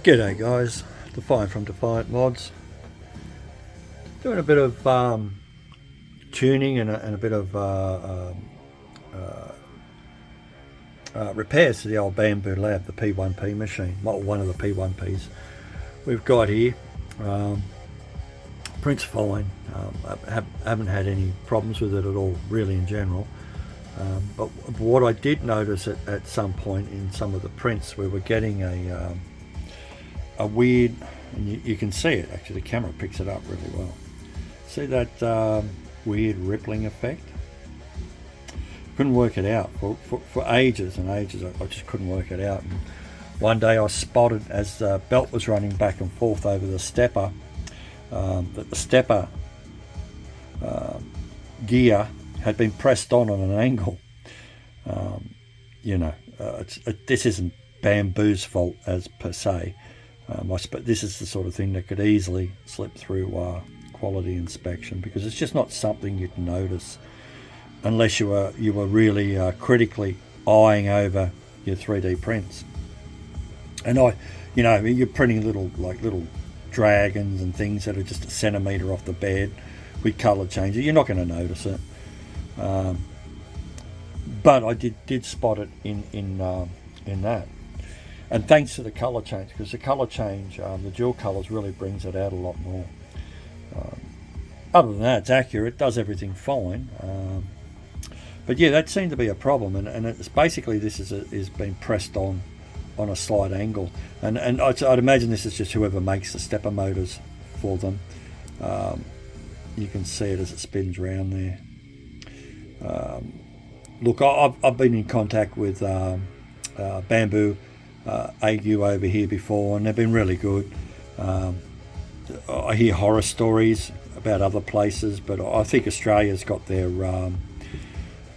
G'day guys, Defiant from Defiant Mods. Doing a bit of tuning and a bit of repairs to the old Bamboo Lab, the P1P machine, well, one of the P1Ps we've got here. Print's fine, haven't had any problems with it at all really in general. But what I did notice at some point in some of the prints, we were getting a weird, and you can see it actually, the camera picks it up really well. See that weird rippling effect? Couldn't work it out for ages and ages. I just couldn't work it out. And one day I spotted, as the belt was running back and forth over the stepper, that the stepper gear had been pressed on an angle. This isn't Bamboo's fault as per se. But this is the sort of thing that could easily slip through quality inspection, because it's just not something you'd notice unless you were really critically eyeing over your 3D prints. And you're printing little dragons and things that are just a centimetre off the bed with colour changes. You're not going to notice it. But I did spot it in that. And thanks to the colour change, because the colour change, the dual colours really brings it out a lot more. Other than that, it's accurate, does everything fine. But yeah, that seemed to be a problem, and it's basically this is being pressed on a slight angle. And I'd imagine this is just whoever makes the stepper motors for them. You can see it as it spins around there. Look, I've been in contact with Bamboo AU over here before, and they've been really good. I hear horror stories about other places, but I think Australia's got their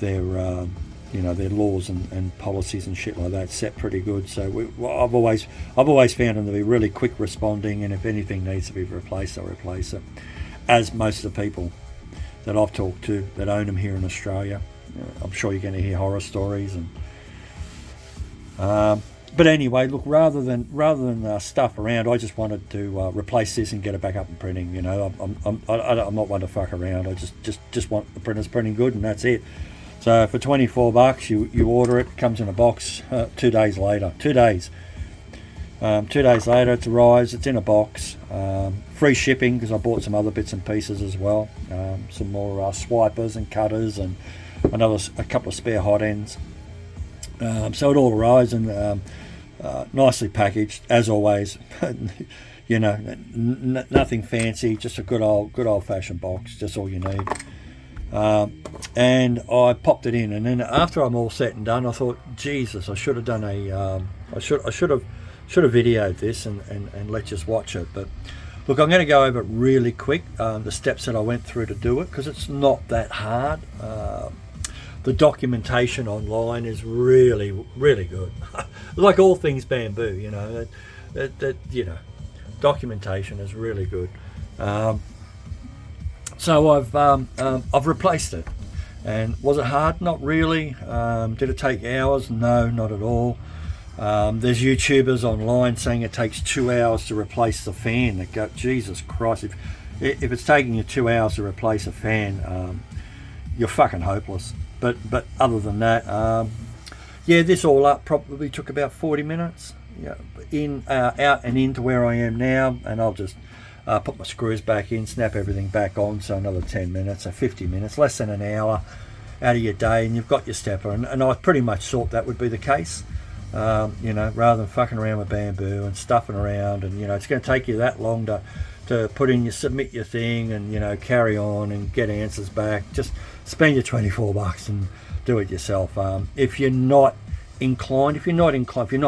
laws and policies and shit like that set pretty good. So I've always found them to be really quick responding, and if anything needs to be replaced, they'll replace it. As most of the people that I've talked to that own them here in Australia, I'm sure you're going to hear horror stories. And but anyway, look, rather than stuff around, I just wanted to replace this and get it back up and printing. I'm not one to fuck around. I just want the printers printing good, and that's it. So for $24, you order it, comes in a box. 2 days later, 2 days. 2 days later, it arrives. It's in a box. Free shipping, because I bought some other bits and pieces as well. Some more swipers and cutters, and a couple of spare hot ends. So it all arrives and nicely packaged as always. Nothing fancy, just a good old fashioned box, just all you need. And I popped it in, and then after I'm all set and done, I thought, Jesus, I should have done I should have videoed this and let you watch it. But look, I'm going to go over it really quick, the steps that I went through to do it, because it's not that hard. The documentation online is really, really good. Like all things Bamboo, documentation is really good. So I've replaced it. And was it hard? Not really. Did it take hours? No, not at all. There's YouTubers online saying it takes 2 hours to replace the fan. Jesus Christ! If it's taking you 2 hours to replace a fan, you're fucking hopeless. But other than that, this all up probably took about 40 minutes. Out and into where I am now, and I'll just put my screws back in, snap everything back on, so another 10 minutes, so 50 minutes, less than an hour out of your day, and you've got your stepper. And I pretty much thought that would be the case, rather than fucking around with Bamboo and stuffing around, and it's going to take you that long to submit your thing and carry on and get answers back. Just spend your $24 and do it yourself. If you're not inclined, if you're not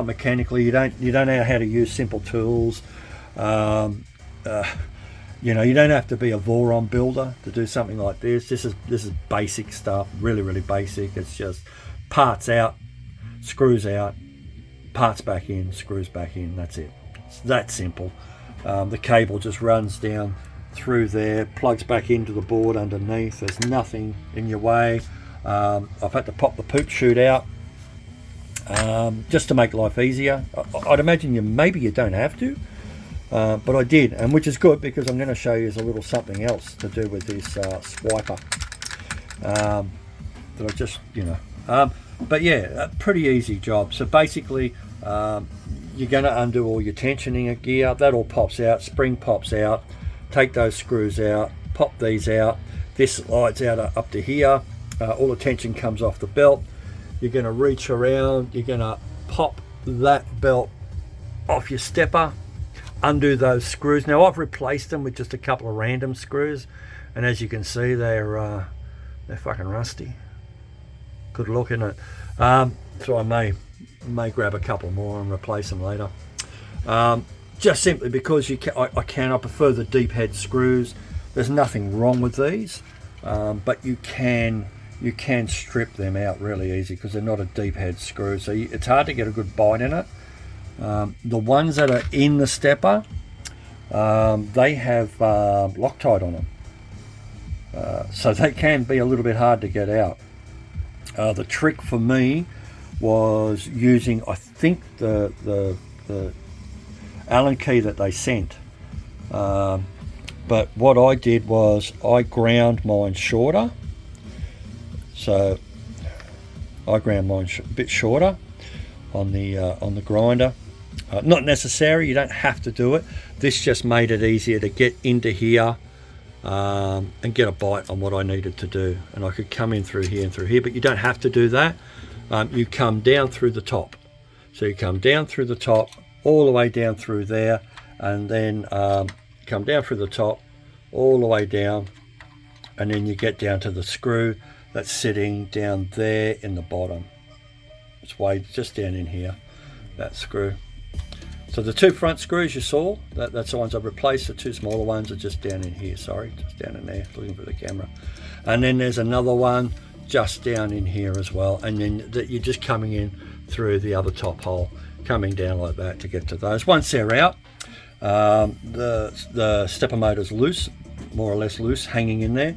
mechanically, you don't know how to use simple tools. You don't have to be a Voron builder to do something like this. This is basic stuff, really, really basic. It's just parts out, screws out, parts back in, screws back in. That's it. It's that simple. The cable just runs down through there, plugs back into the board underneath. There's nothing in your way. I've had to pop the poop chute out just to make life easier. I'd imagine maybe you don't have to, but I did, and which is good because I'm going to show you a little something else to do with this swiper that I just, but yeah, a pretty easy job. So basically, you're going to undo all your tensioning gear. That all pops out, spring pops out. Take those screws out, pop these out. This slides out up to here. All the tension comes off the belt. You're going to reach around. You're going to pop that belt off your stepper. Undo those screws. Now I've replaced them with just a couple of random screws, and as you can see, they're fucking rusty. Good look, isn't it? So I may grab a couple more and replace them later. Just simply because I prefer the deep head screws. There's nothing wrong with these, but you can strip them out really easy because they're not a deep head screw, so it's hard to get a good bite in it. The ones that are in the stepper, they have Loctite on them, so they can be a little bit hard to get out. The trick for me was using, I think, the Allen key that they sent, but what I did was I ground mine shorter. So I ground mine a bit shorter on the grinder. Not necessary, you don't have to do it. This just made it easier to get into here and get a bite on what I needed to do. And I could come in through here and through here, but you don't have to do that. You come down through the top. So you come down through the top, all the way down through there, and then come down through the top, all the way down, and then you get down to the screw that's sitting down there in the bottom. It's way just down in here, that screw. So the two front screws you saw, that's the ones I've replaced. The two smaller ones are just down in here, sorry, just down in there, looking for the camera. And then there's another one just down in here as well, and then you're just coming in through the other top hole, coming down like that to get to those. Once they're out, the stepper motor's loose, more or less loose, hanging in there.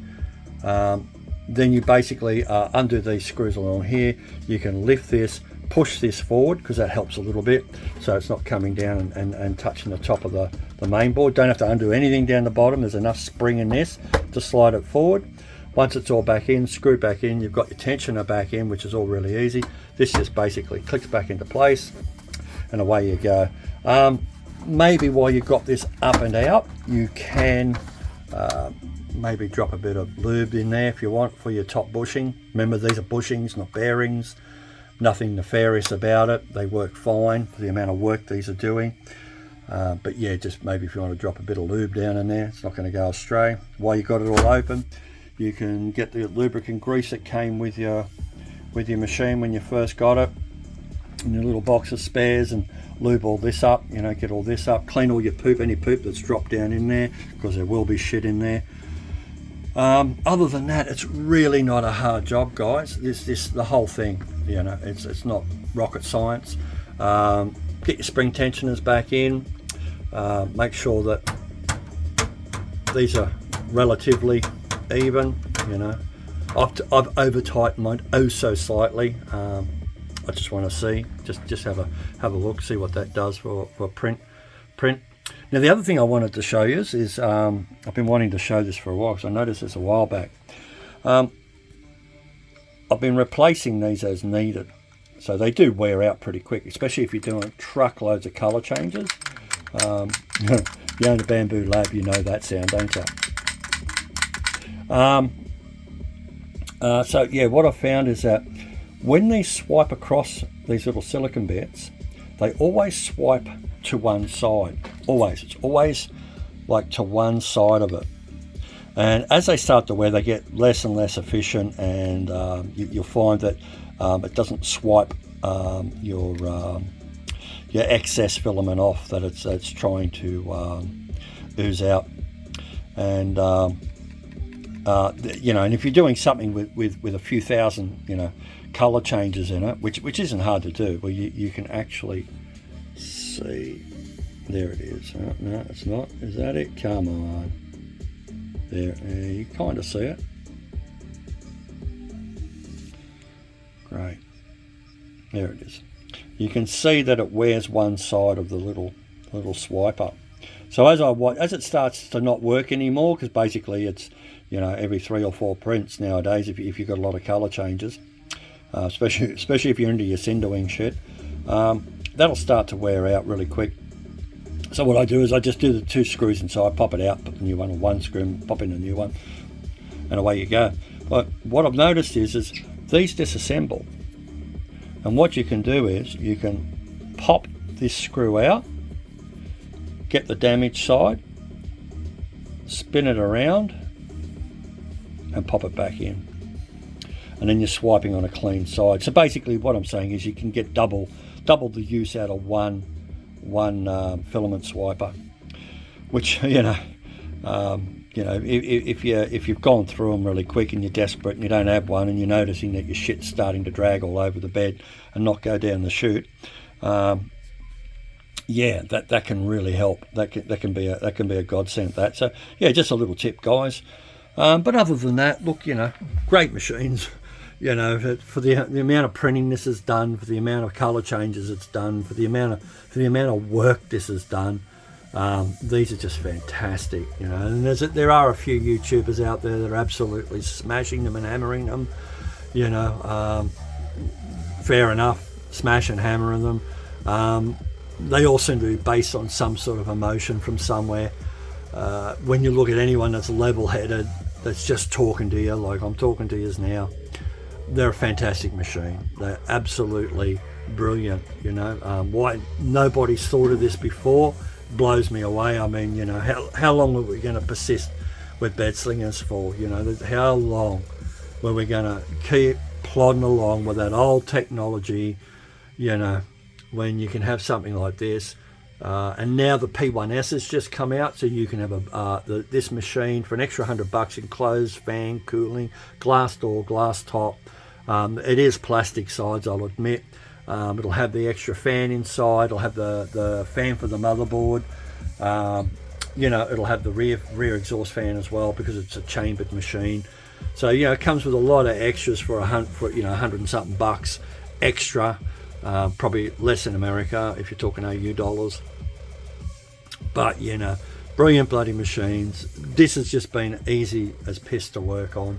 Then you basically undo these screws along here. You can lift this, push this forward, because that helps a little bit, so it's not coming down and touching the top of the main board. Don't have to undo anything down the bottom. There's enough spring in this to slide it forward. Once it's all back in, screw back in, you've got your tensioner back in, which is all really easy. This just basically clicks back into place, and away you go. Maybe while you've got this up and out, you can maybe drop a bit of lube in there if you want for your top bushing. Remember, these are bushings, not bearings. Nothing nefarious about it. They work fine for the amount of work these are doing. But yeah, just maybe if you want to drop a bit of lube down in there, it's not going to go astray. While you've got it all open, you can get the lubricant grease that came with your machine when you first got it, in your little box of spares, and lube all this up, get all this up, clean all your poop, any poop that's dropped down in there, because there will be shit in there. Other than that, it's really not a hard job, guys. The whole thing, it's not rocket science. Get your spring tensioners back in. Make sure that these are relatively even. I've over tightened mine oh so slightly. I just want to see, just have a look, see what that does for print. Now the other thing I wanted to show you is I've been wanting to show this for a while, because I noticed this a while back. I've been replacing these as needed, so they do wear out pretty quick, especially if you're doing truckloads of colour changes. You own a Bamboo Lab, you know that sound, don't you? So yeah, what I found is that when they swipe across these little silicon bits, they always swipe to one side. Always. It's always like to one side of it. And as they start to wear, they get less and less efficient, and you'll find that it doesn't swipe your excess filament off that it's trying to ooze out. And and if you're doing something with a few thousand color changes in it, which isn't hard to do, well, you can actually see. There it is. No, it's not. Is that it? Come on. There, you kind of see it. Great. There it is. you can see that it wears one side of the little swiper. So as it starts to not work anymore, because basically it's, you know, every 3 or 4 prints nowadays, if you've got a lot of colour changes, especially if you're into your cinder wing shit, that'll start to wear out really quick. So what I do is I just do the 2 screws inside, pop it out, put the new one, or 1 screw and pop in the new one, and away you go. But what I've noticed is these disassemble, and what you can do is you can pop this screw out, get the damaged side, spin it around and pop it back in, and then you're swiping on a clean side. So basically what I'm saying is you can get double the use out of one filament swiper, which, you know, if you've gone through them really quick and you're desperate and you don't have one, and you're noticing that your shit's starting to drag all over the bed and not go down the chute, yeah, that can really help. That can be a godsend. That. So yeah, just a little tip, guys. But other than that, look, you know, great machines. You know, for the amount of printing this has done, for the amount of colour changes it's done, for the amount of work this has done, these are just fantastic. You know, and there are a few YouTubers out there that are absolutely smashing them and hammering them. You know, fair enough, smash and hammering them. They all seem to be based on some sort of emotion from somewhere. When you look at anyone that's level-headed, that's just talking to you like I'm talking to you now, they're a fantastic machine. They're absolutely brilliant. You know, why nobody's thought of this before blows me away. I mean, you know, how long are we going to persist with bed slingers for? You know, how long were we going to keep plodding along with that old technology? You know, when you can have something like this, and now the P1S has just come out, so you can have this machine for an extra $100, enclosed fan, cooling, glass door, glass top. It is plastic sides, I'll admit. It'll have the extra fan inside. It'll have the fan for the motherboard. You know, it'll have the rear exhaust fan as well, because it's a chambered machine. So, you know, it comes with a lot of extras for $100 and something bucks extra. Probably less in America if you're talking AU dollars. But, you know, brilliant bloody machines. This has just been easy as piss to work on.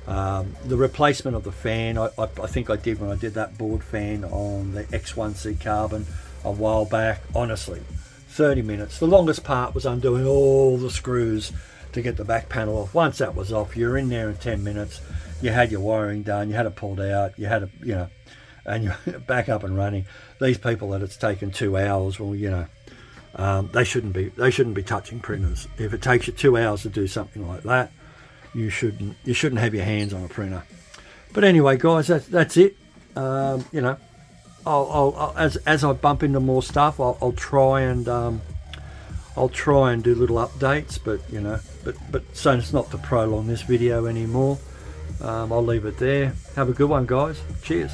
The replacement of the fan, I think I did when I did that board fan on the X1C Carbon a while back. Honestly, 30 minutes. The longest part was undoing all the screws to get the back panel off. Once that was off, you're in there in 10 minutes. You had your wiring done, you had it pulled out, you had it, you know, and you're back up and running. These people that it's taken 2 hours, well, you know, they shouldn't be touching printers. If it takes you 2 hours to do something like that, you shouldn't have your hands on a printer. But anyway, guys, that's it. You know, I'll as I bump into more stuff, I'll try and do little updates. But you know, but so it's not to prolong this video anymore. I'll leave it there. Have a good one, guys. Cheers.